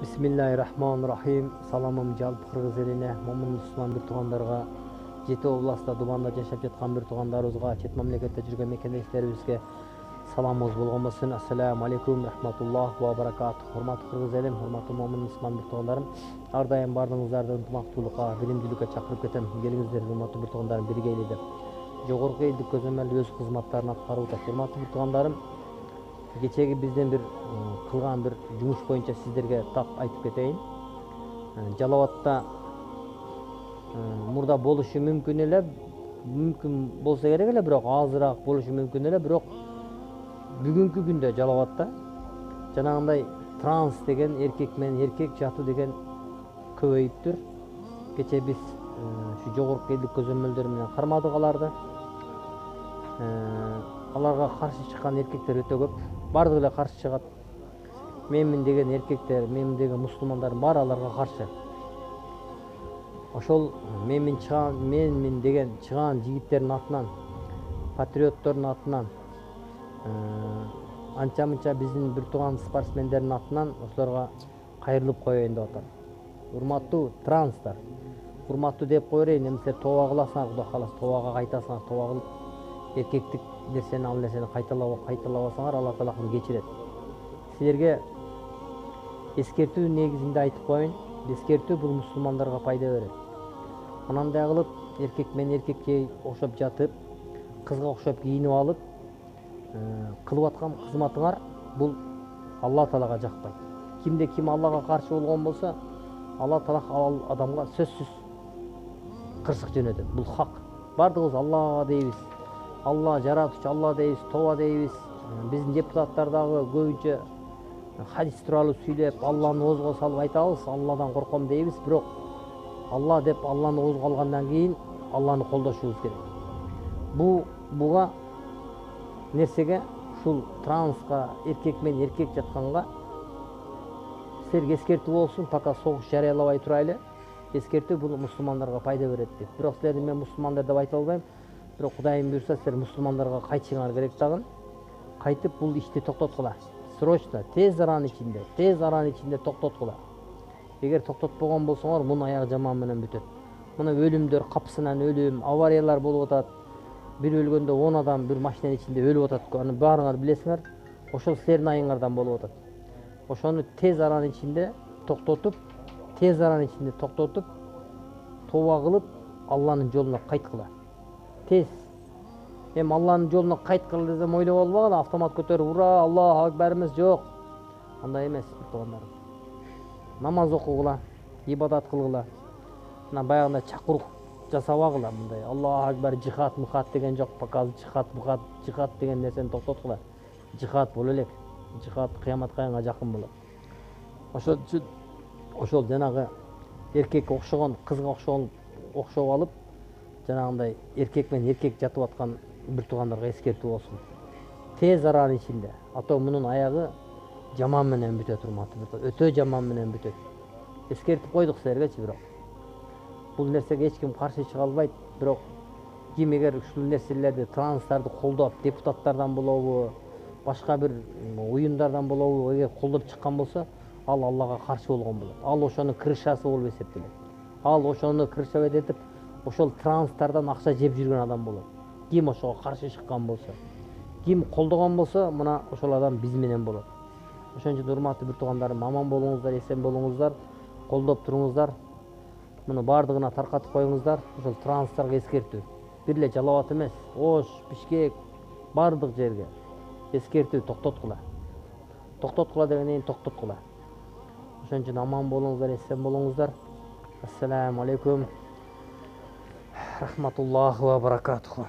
Бисмиллахиррахманиррахим. Саламым жалпы кыргыз элине, момун мусулман бир туугандарга, жети областта Дубанда жашап жаткан бир туугандарыбызга, чет мамлекетте жүргөн мекендештерибизге саламыбыз болгон болсун. Ассаламу алейкум рахматуллах ва баракатух. Урматтуу кыргыз элим, урматтуу момун мусулман бир туугандарым, ар дайым баардыгыңыздарды ынтымактуулукка, билимдүүлүккө чакырып кетем. Келиңиздер урматтуу бир туугандарым, биргейли деп. Жогорку элдик көзөмөл өз кызматтарын аткарып атат. Урматтуу бир туугандарым, кечеги бизден бир кылган бир жумуш боюнча сиздерге так айтып кетейин. Жалал Абадта мурда болушу мүмкүн эле, мүмкүн болсо керек эле, бирок азыраак болушу мүмкүн эле, бирок бүгүнкү күндө Жалал Абадта жанагындай транс деген, эркек менен эркек жатуу деген көбөйүптүр. Кече биз ушу жогорку элдик көзөмөлдөр менен кармадык аларды. Аларга каршы чыккан эркектер өтө көп. Бардыгы эле каршы чыгат. Менмин деген эркектер, менмин деген мусулмандар бар аларга каршы. Ошол менмин деген чыган жигиттердин атынан, патриоттордун атынан, анча мынча биздин бир тууган спортсмендердин атынан ошолорго кайрылып коеюн деп атам. Урматтуу транстар, урматтуу деп кое берейин, эмесе тооба кыласыңар, Кудай кааласа тообага кайтасыңар, тооба кылып эркектик нерсени, ал нерсени кайталабасаңар, Алла Таала кечирет. Силерге эскертүү негизинде айтып коеюн. Эскертүү бул мусулмандарга пайда берет. Анандай кылып эркек менен эркекке окшоп жатып, кызга окшоп кийинип алып, кылып аткан кызматыңар бул Алла Таалага жакпайт. Кимде ким Аллага каршы болгон болсо, Алла Таала ал адамга сөзсүз кырсык жөнөтөт. Бул хак. Бардыгыбыз Аллага дейбиз. Алла жаратуучу, Алла дейбиз, тооба дейбиз. Биздин депутаттар дагы көбүнчө хадис тууралуу сүйлөп, Алланы оозго салып айтабыз, Алладан корком дейбиз, бирок Алла деп Алланы оозго алгандан кийин Алланы колдошубуз керек. Буга нерсеге, ушул транска, эркек менен эркек жатканга силерге эскертүү болсун, пока согуш жарыялабай турайлы. Эскертүү бул мусулмандарга пайда берет деп. Бирок силерди мен мусулмандар деп айта албайм. Бирок Кудайым буйрса, силер мусулмандарга кайтышыңар керек дагы. Кайтып бул ишти токтоткула. Срочно, тез аранын ичинде токтоткула. Эгер токтотпогон болсоңор, мунун аягы жаман менен бүтөт. Мына өлүмдөр, капысынан өлүм, авариялар болуп атат. Бир өлгөндө 10 адам бир машинанын ичинде өлүп атат. Аны баарыңар билесиңер. Ошол силердин айыңардан болуп атат. Ошону тез аранын ичинде токтотуп, тооба кылып, Алланын жолуна кайткыла. Тез. Эми Алланын жолуна кайткыла десем ойлоп албагыла, автомат көтөрүп, ура, Аллаху акбар эмес, жок. Андай эмес, туугандар. Намаз окугула, ибадат кылгыла. Мына баягындай чакырук жасабагыла, мындай Аллаху акбар, жихад, мухат деген жок, пока жихад деген нерсени токтоткула. Жихад боло элек. Жихад кыяматка айга жакын болот. Ошол жанагы эркекке окшогон, кызга окшоп алып, жанагындай эркек менен эркек жатып аткан бир туугандарга эскертүү болсун. Тез аранын ичинде. Ато мунун аягы жаман менен бүтөт, урматтуу. Өтө жаман менен бүтөт. Эскертип койдук силергечи, бирок бул нерсеге эч ким каршы чыга албайт. Бирок ким эгер ушул нерселерди, транстарды колдоп, депутаттардан болобу, башка бир уюмдардан болобу, эгер колдоп чыккан болсо, ал Аллага каршы болгон болот. Ал ошонун крышасы болуп эсептелет. Ал ошону крышабет этип, ошол транстардан акча жеп жүргөн адам болот. Ким ошого каршы чыккан болсо, ким колдогон болсо, мына ошол адам биз менен болот. Ошон үчүн урматтуу бир туугандарым, аман болуңуздар, эсен болуңуздар, колдоп туруңуздар. Муну бардыгына таркатып коюңуздар. Ошол транстарга эскертүү. Бир эле Жалал Абад эмес, Ош, Бишкек, бардык жерге эскертүү, токтоткула. Токтоткула дегенден токтоткула. Ошон үчүн аман болуңуздар, эсен болуңуздар. Ассаламу алейкум рахматуллахи ва баракатуху.